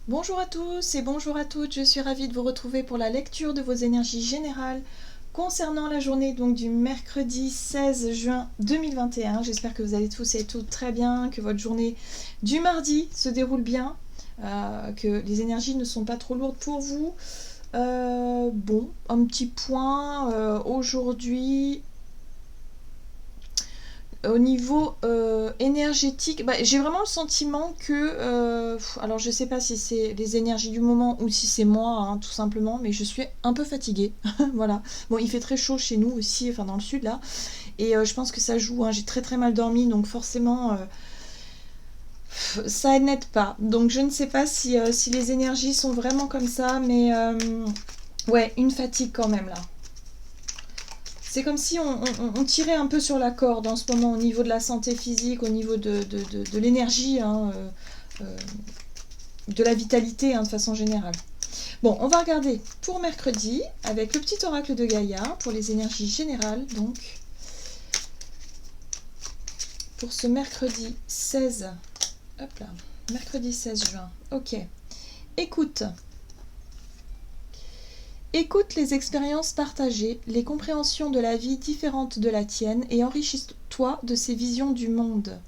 Bonjour à tous et bonjour à toutes, je suis ravie de vous retrouver pour la lecture de vos énergies générales concernant la journée donc du mercredi 16 juin 2021. J'espère que vous allez tous et toutes très bien, que votre journée du mardi se déroule bien, que les énergies ne sont pas trop lourdes pour vous. Bon, un petit point aujourd'hui. Au niveau énergétique, j'ai vraiment le sentiment que, alors je sais pas si c'est les énergies du moment ou si c'est moi, hein, tout simplement, mais je suis un peu fatiguée, voilà. Bon, il fait très chaud chez nous aussi, enfin dans le sud là, et je pense que ça joue, hein, j'ai très très mal dormi, donc forcément ça n'aide pas. Donc je ne sais pas si les énergies sont vraiment comme ça, mais ouais, une fatigue quand même là. C'est comme si on tirait un peu sur la corde en ce moment au niveau de la santé physique, au niveau de l'énergie, hein, de la vitalité hein, de façon générale. Bon, on va regarder pour mercredi avec le petit oracle de Gaïa pour les énergies générales. Donc, pour ce mercredi 16, hop là, mercredi 16 juin. Ok. Écoute. Écoute les expériences partagées, les compréhensions de la vie différentes de la tienne et enrichis-toi de ces visions du monde.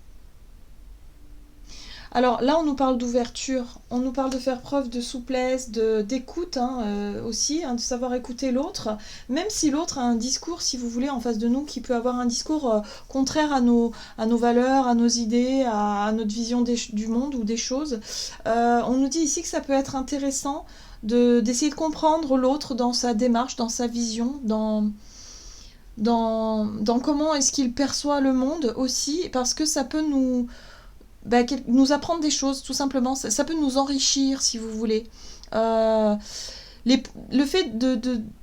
Alors là, on nous parle d'ouverture, on nous parle de faire preuve de souplesse, d'écoute hein, aussi, hein, de savoir écouter l'autre, même si l'autre a un discours, si vous voulez, en face de nous, qui peut avoir un discours contraire à nos valeurs, à nos idées, à notre vision du monde ou des choses. On nous dit ici que ça peut être intéressant d'essayer de comprendre l'autre dans sa démarche, dans sa vision, dans comment est-ce qu'il perçoit le monde aussi, parce que ça peut nous apprendre des choses, tout simplement. Ça peut nous enrichir, si vous voulez. Le fait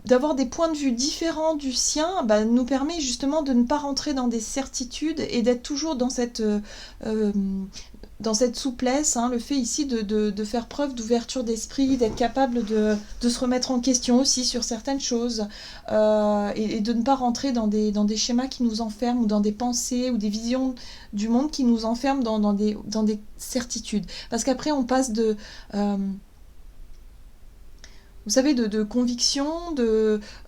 d'avoir des points de vue différents du sien nous permet justement de ne pas rentrer dans des certitudes et d'être toujours dans cette souplesse, hein, le fait ici de faire preuve d'ouverture d'esprit, d'être capable de se remettre en question aussi sur certaines choses et de ne pas rentrer dans des schémas qui nous enferment ou dans des pensées ou des visions du monde qui nous enferment dans des certitudes. Parce qu'après on passe vous savez, de conviction,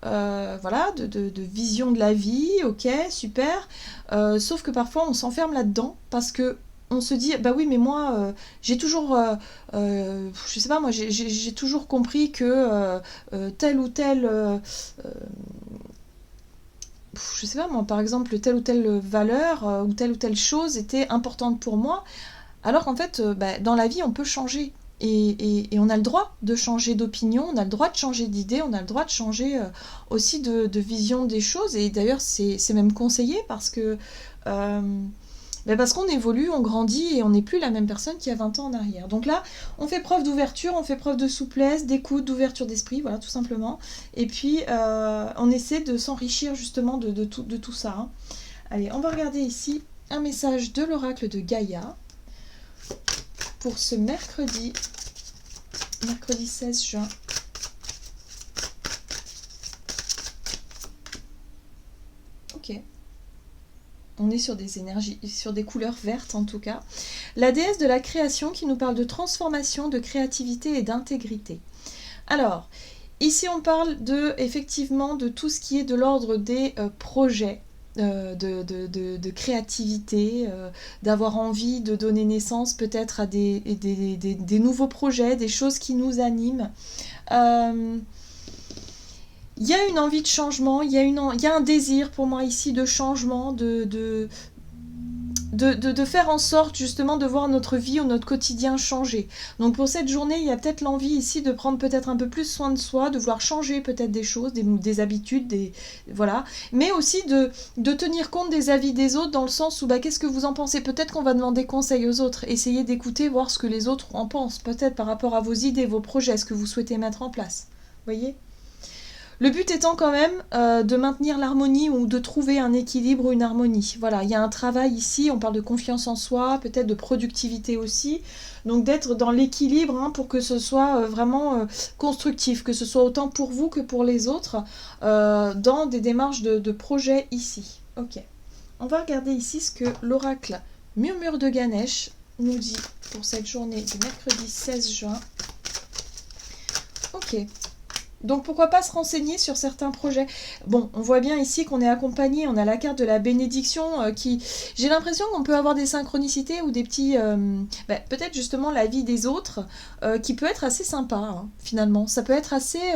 voilà, de vision de la vie, ok, super. Sauf que parfois on s'enferme là-dedans parce que on se dit, bah oui, mais moi, j'ai toujours, je sais pas, moi, j'ai toujours compris que telle ou telle, je sais pas, moi, par exemple, telle ou telle valeur ou telle chose était importante pour moi, alors qu'en fait, dans la vie, on peut changer. Et on a le droit de changer d'opinion, on a le droit de changer d'idée, on a le droit de changer aussi de vision des choses. Et d'ailleurs, c'est même conseillé parce que parce qu'on évolue, on grandit et on n'est plus la même personne qu'il y a 20 ans en arrière. Donc là, on fait preuve d'ouverture, on fait preuve de souplesse, d'écoute, d'ouverture d'esprit, voilà, tout simplement. Et puis, on essaie de s'enrichir justement de tout ça. Hein. Allez, on va regarder ici un message de l'oracle de Gaïa pour ce mercredi 16 juin. Ok. On est sur des énergies, sur des couleurs vertes en tout cas. La déesse de la création qui nous parle de transformation, de créativité et d'intégrité. Alors, ici on parle effectivement de tout ce qui est de l'ordre des projets. De créativité, d'avoir envie de donner naissance peut-être à des nouveaux projets, des choses qui nous animent. Il y a une envie de changement, il y a un désir pour moi ici de changement, de faire en sorte justement de voir notre vie ou notre quotidien changer. Donc pour cette journée, il y a peut-être l'envie ici de prendre peut-être un peu plus soin de soi, de vouloir changer peut-être des choses, des habitudes, voilà. Mais aussi de tenir compte des avis des autres dans le sens où qu'est-ce que vous en pensez ? Peut-être qu'on va demander conseil aux autres, essayez d'écouter, voir ce que les autres en pensent, peut-être par rapport à vos idées, vos projets, ce que vous souhaitez mettre en place. Vous voyez ? Le but étant quand même de maintenir l'harmonie ou de trouver un équilibre ou une harmonie. Voilà, il y a un travail ici, on parle de confiance en soi, peut-être de productivité aussi. Donc d'être dans l'équilibre pour que ce soit vraiment constructif, que ce soit autant pour vous que pour les autres, dans des démarches de projet ici. Ok. On va regarder ici ce que l'oracle Murmure de Ganesh nous dit pour cette journée du mercredi 16 juin. Ok. Donc pourquoi pas se renseigner sur certains projets. Bon, on voit bien ici qu'on est accompagné, on a la carte de la bénédiction qui... J'ai l'impression qu'on peut avoir des synchronicités ou des petits... peut-être justement la vie des autres qui peut être assez sympa, hein, finalement. Ça peut être assez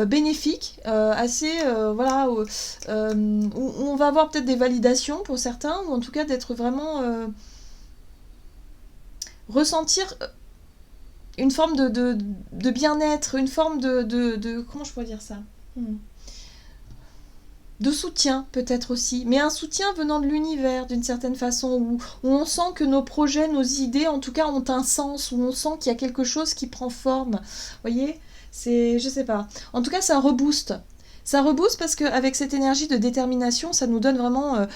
bénéfique, assez... voilà, où on va avoir peut-être des validations pour certains, ou en tout cas d'être vraiment... ressentir... une forme de bien-être, une forme comment je pourrais dire ça? De soutien peut-être aussi, mais un soutien venant de l'univers d'une certaine façon, où on sent que nos projets, nos idées en tout cas ont un sens, où on sent qu'il y a quelque chose qui prend forme. Vous voyez? C'est, je sais pas. En tout cas, ça rebooste. Ça rebooste parce qu'avec cette énergie de détermination, ça nous donne vraiment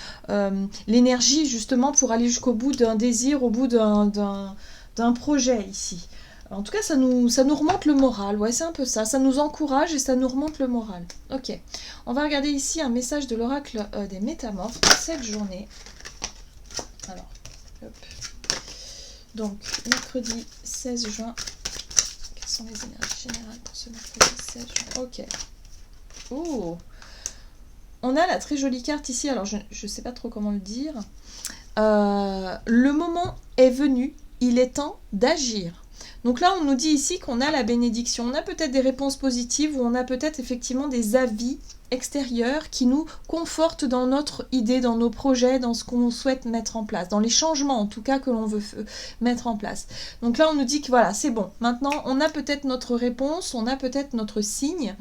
l'énergie justement pour aller jusqu'au bout d'un désir, au bout d'un projet ici. En tout cas, ça nous remonte le moral. Ouais, c'est un peu ça. Ça nous encourage et ça nous remonte le moral. Ok. On va regarder ici un message de l'oracle des métamorphes pour cette journée. Alors, hop. Donc, mercredi 16 juin. Quelles sont les énergies générales pour ce mercredi 16 juin? Ok. Oh. On a la très jolie carte ici. Alors, je ne sais pas trop comment le dire. Le moment est venu. Il est temps d'agir. Donc là, on nous dit ici qu'on a la bénédiction. On a peut-être des réponses positives ou on a peut-être effectivement des avis extérieurs qui nous confortent dans notre idée, dans nos projets, dans ce qu'on souhaite mettre en place, dans les changements en tout cas que l'on veut mettre en place. Donc là, on nous dit que voilà, c'est bon. Maintenant, on a peut-être notre réponse, on a peut-être notre signe.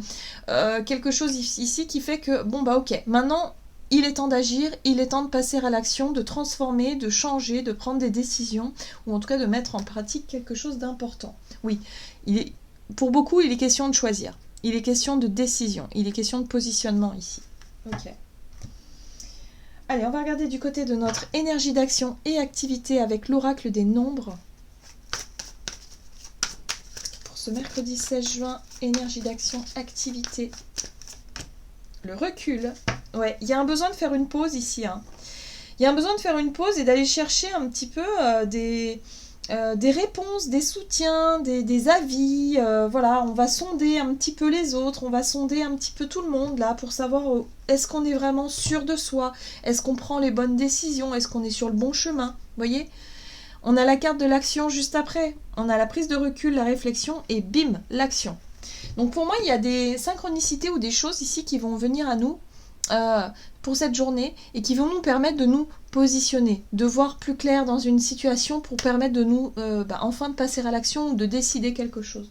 Quelque chose ici qui fait que, bon bah ok, maintenant... il est temps d'agir, il est temps de passer à l'action, de transformer, de changer, de prendre des décisions, ou en tout cas de mettre en pratique quelque chose d'important. Oui, pour beaucoup, il est question de choisir. Il est question de décision. Il est question de positionnement ici. Ok. Allez, on va regarder du côté de notre énergie d'action et activité avec l'oracle des nombres. Pour ce mercredi 16 juin, énergie d'action, activité. Le recul. Ouais, il y a un besoin de faire une pause ici. Hein. Il y a un besoin de faire une pause et d'aller chercher un petit peu des réponses, des soutiens, des avis. Voilà, on va sonder un petit peu les autres, on va sonder un petit peu tout le monde là pour savoir est-ce qu'on est vraiment sûr de soi, est-ce qu'on prend les bonnes décisions, est-ce qu'on est sur le bon chemin. Vous voyez ? On a la carte de l'action juste après. On a la prise de recul, la réflexion et bim, l'action. Donc pour moi, il y a des synchronicités ou des choses ici qui vont venir à nous pour cette journée et qui vont nous permettre de nous positionner, de voir plus clair dans une situation pour permettre de nous enfin de passer à l'action ou de décider quelque chose.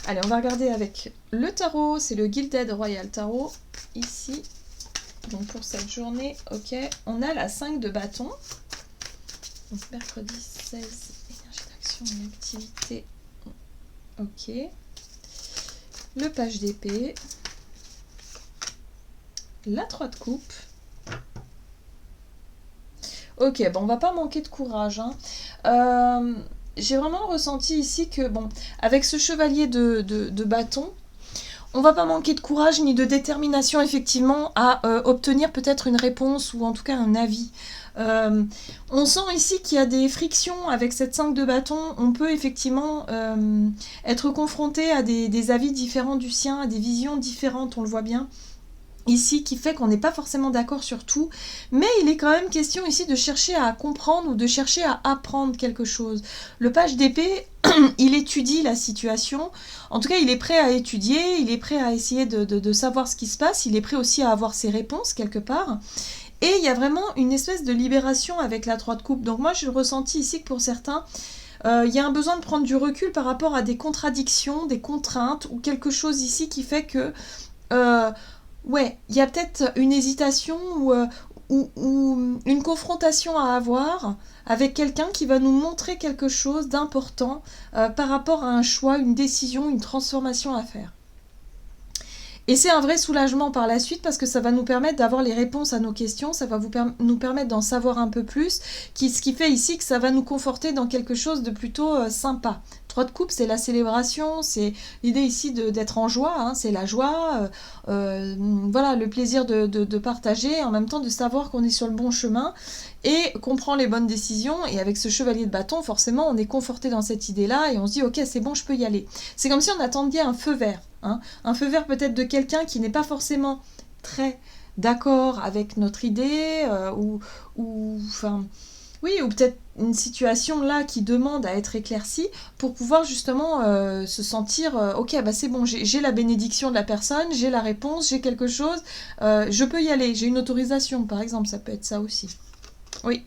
Allez, on va regarder avec le tarot, c'est le Gilded Royal Tarot, ici. Donc pour cette journée, ok, on a la 5 de bâton. Donc mercredi 16, énergie d'action et activité. Ok. Le page d'épée. La 3 de coupe. Ok, bon, on va pas manquer de courage. Hein. J'ai vraiment ressenti ici que, bon, avec ce chevalier de bâton, on va pas manquer de courage ni de détermination, effectivement, à obtenir peut-être une réponse ou en tout cas un avis. On sent ici qu'il y a des frictions avec cette 5 de bâton. On peut effectivement être confronté à des avis différents du sien, à des visions différentes, on le voit bien. Ici, qui fait qu'on n'est pas forcément d'accord sur tout, mais il est quand même question ici de chercher à comprendre ou de chercher à apprendre quelque chose. Le page d'épée, il étudie la situation, en tout cas il est prêt à étudier, il est prêt à essayer de savoir ce qui se passe, il est prêt aussi à avoir ses réponses quelque part, et il y a vraiment une espèce de libération avec la 3 de coupe. Donc moi je ressentis ici que pour certains, il y a un besoin de prendre du recul par rapport à des contradictions, des contraintes, ou quelque chose ici qui fait que... ouais, il y a peut-être une hésitation ou une confrontation à avoir avec quelqu'un qui va nous montrer quelque chose d'important par rapport à un choix, une décision, une transformation à faire. Et c'est un vrai soulagement par la suite parce que ça va nous permettre d'avoir les réponses à nos questions, ça va nous permettre d'en savoir un peu plus, ce qui fait ici que ça va nous conforter dans quelque chose de plutôt sympa. 3 de coupe, c'est la célébration, c'est l'idée ici d'être en joie, hein, c'est la joie, voilà, le plaisir de partager, en même temps de savoir qu'on est sur le bon chemin et qu'on prend les bonnes décisions. Et avec ce chevalier de bâton, forcément, on est conforté dans cette idée-là et on se dit, ok, c'est bon, je peux y aller. C'est comme si on attendait un feu vert. Hein, un feu vert peut-être de quelqu'un qui n'est pas forcément très d'accord avec notre idée, enfin, oui, ou peut-être une situation là qui demande à être éclaircie pour pouvoir justement se sentir, ok, bah c'est bon, j'ai la bénédiction de la personne, j'ai la réponse, j'ai quelque chose, je peux y aller, j'ai une autorisation, par exemple, ça peut être ça aussi. Oui.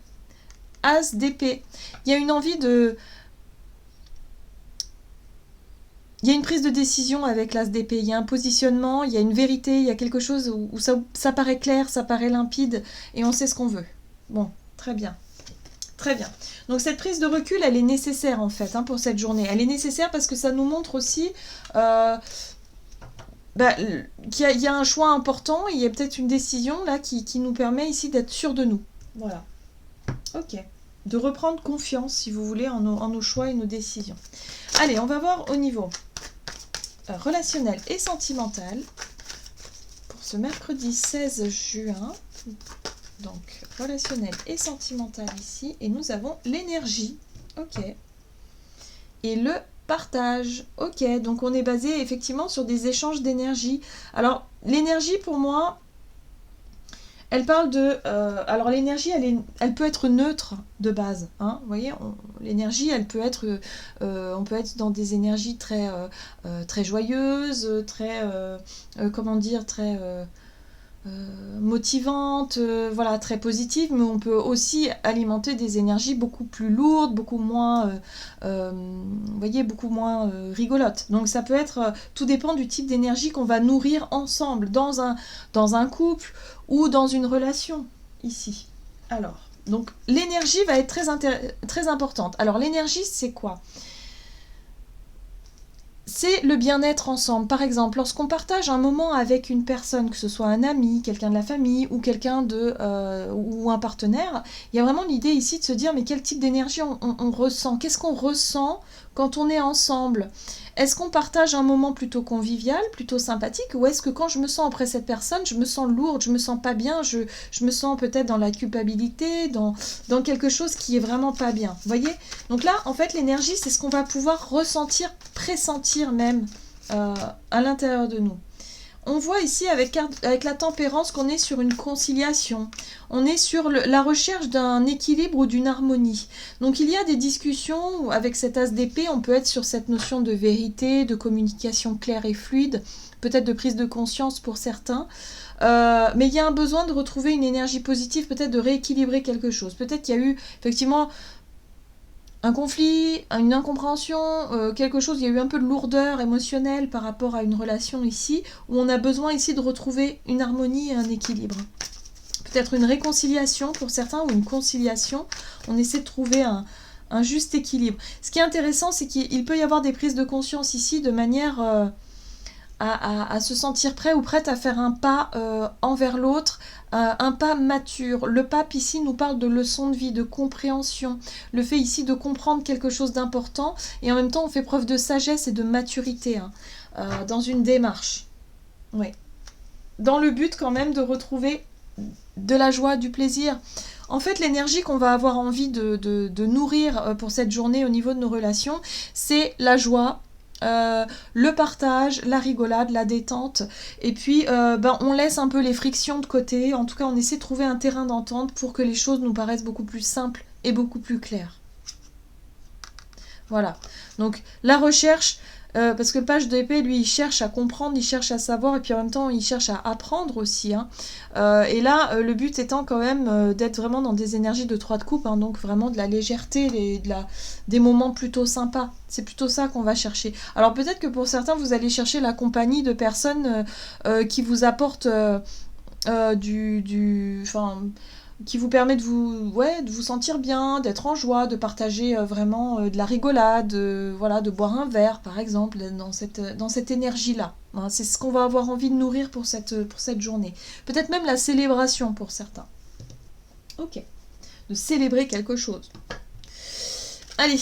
As d'épée. Il y a une envie de... Il y a une prise de décision avec l'as d'épée, il y a un positionnement, il y a une vérité, il y a quelque chose où ça paraît clair, ça paraît limpide, et on sait ce qu'on veut. Bon, très bien. Très bien. Donc cette prise de recul, elle est nécessaire en fait, hein, pour cette journée. Elle est nécessaire parce que ça nous montre aussi qu'il y a un choix important, il y a peut-être une décision là qui nous permet ici d'être sûr de nous. Voilà. Ok. De reprendre confiance, si vous voulez, en nos choix et nos décisions. Allez, on va voir au niveau relationnel et sentimental pour ce mercredi 16 juin. Donc, relationnel et sentimental ici. Et nous avons l'énergie. Ok. Et le partage. Ok. Donc, on est basé effectivement sur des échanges d'énergie. Alors, l'énergie pour moi... Elle parle de... alors l'énergie, elle peut être neutre de base. Hein, vous voyez, l'énergie, elle peut être... on peut être dans des énergies très, très joyeuses, très... comment dire, très... motivante, voilà, très positive, mais on peut aussi alimenter des énergies beaucoup plus lourdes, beaucoup moins, vous voyez, beaucoup moins rigolotes. Donc ça peut être, tout dépend du type d'énergie qu'on va nourrir ensemble, dans un couple ou dans une relation, ici. Alors, donc l'énergie va être très importante. Alors l'énergie, c'est quoi ? C'est le bien-être ensemble. Par exemple, lorsqu'on partage un moment avec une personne, que ce soit un ami, quelqu'un de la famille ou quelqu'un ou un partenaire, il y a vraiment l'idée ici de se dire mais quel type d'énergie on ressent ? Qu'est-ce qu'on ressent quand on est ensemble ? Est-ce qu'on partage un moment plutôt convivial, plutôt sympathique, ou est-ce que quand je me sens auprès de cette personne, je me sens lourde, je me sens pas bien, je me sens peut-être dans la culpabilité, dans quelque chose qui est vraiment pas bien. Vous voyez ? Donc là, en fait, l'énergie, c'est ce qu'on va pouvoir ressentir, pressentir même à l'intérieur de nous. On voit ici avec la tempérance qu'on est sur une conciliation. On est sur la recherche d'un équilibre ou d'une harmonie. Donc il y a des discussions où avec cet as d'épée, on peut être sur cette notion de vérité, de communication claire et fluide, peut-être de prise de conscience pour certains. Mais il y a un besoin de retrouver une énergie positive, peut-être de rééquilibrer quelque chose. Peut-être qu'il y a eu effectivement... un conflit, une incompréhension, quelque chose, il y a eu un peu de lourdeur émotionnelle par rapport à une relation ici, où on a besoin ici de retrouver une harmonie et un équilibre. Peut-être une réconciliation pour certains ou une conciliation. On essaie de trouver un juste équilibre. Ce qui est intéressant, c'est qu'il peut y avoir des prises de conscience ici de manière à se sentir prêt ou prête à faire un pas envers l'autre, un pas mature. Le pape ici nous parle de leçon de vie, de compréhension, le fait ici de comprendre quelque chose d'important, et en même temps on fait preuve de sagesse et de maturité dans une démarche. Oui. Dans le but quand même de retrouver de la joie, du plaisir. En fait, l'énergie qu'on va avoir envie de nourrir pour cette journée au niveau de nos relations, c'est la joie, le partage, la rigolade, la détente, et puis on laisse un peu les frictions de côté. En tout cas, on essaie de trouver un terrain d'entente pour que les choses nous paraissent beaucoup plus simples et beaucoup plus claires. Voilà, donc la recherche, parce que le page d'épée, lui, il cherche à comprendre, il cherche à savoir, et puis en même temps, il cherche à apprendre aussi. Hein. Et là, le but étant quand même d'être vraiment dans des énergies de 3 de coupe, hein, donc vraiment de la légèreté, des moments plutôt sympas. C'est plutôt ça qu'on va chercher. Alors peut-être que pour certains, vous allez chercher la compagnie de personnes qui vous apportent qui vous permet de vous sentir bien, d'être en joie, de partager vraiment de la rigolade, voilà, de boire un verre par exemple, dans cette énergie-là. Hein, c'est ce qu'on va avoir envie de nourrir pour cette journée. Peut-être même la célébration pour certains. Ok, de célébrer quelque chose. Allez,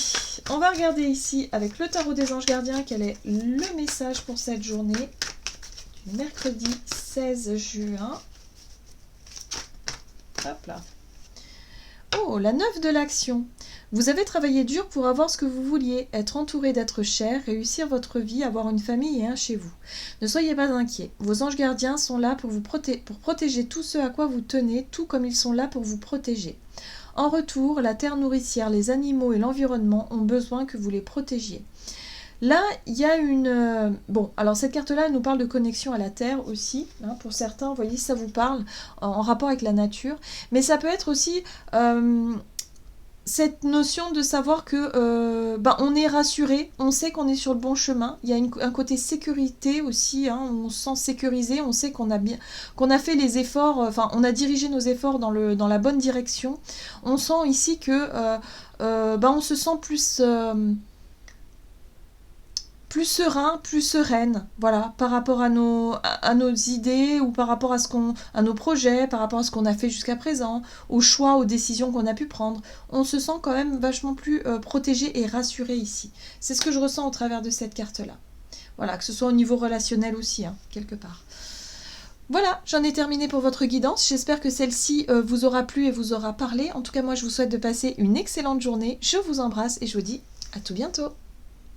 on va regarder ici avec le tarot des anges gardiens quel est le message pour cette journée du mercredi 16 juin. Hop là. Oh, la 9 de l'action. Vous avez travaillé dur pour avoir ce que vous vouliez, être entouré d'êtres chers, réussir votre vie, avoir une famille et un chez vous. Ne soyez pas inquiets. Vos anges gardiens sont là pour pour protéger tout ce à quoi vous tenez, tout comme ils sont là pour vous protéger. En retour, la terre nourricière, les animaux et l'environnement ont besoin que vous les protégiez. Là, il y a une... Bon, alors cette carte-là, elle nous parle de connexion à la terre aussi. Hein, pour certains, vous voyez, ça vous parle en rapport avec la nature. Mais ça peut être aussi cette notion de savoir que on est rassuré, on sait qu'on est sur le bon chemin. Il y a un côté sécurité aussi, hein, on se sent sécurisé, on sait qu'on a fait les efforts, on a dirigé nos efforts dans la bonne direction. On sent ici que on se sent plus serein, plus sereine, voilà, par rapport à nos idées ou par rapport à nos projets, par rapport à ce qu'on a fait jusqu'à présent, aux choix, aux décisions qu'on a pu prendre. On se sent quand même vachement plus protégé et rassuré ici. C'est ce que je ressens au travers de cette carte-là. Voilà, que ce soit au niveau relationnel aussi, hein, quelque part. Voilà, j'en ai terminé pour votre guidance. J'espère que celle-ci vous aura plu et vous aura parlé. En tout cas, moi, je vous souhaite de passer une excellente journée. Je vous embrasse et je vous dis à tout bientôt.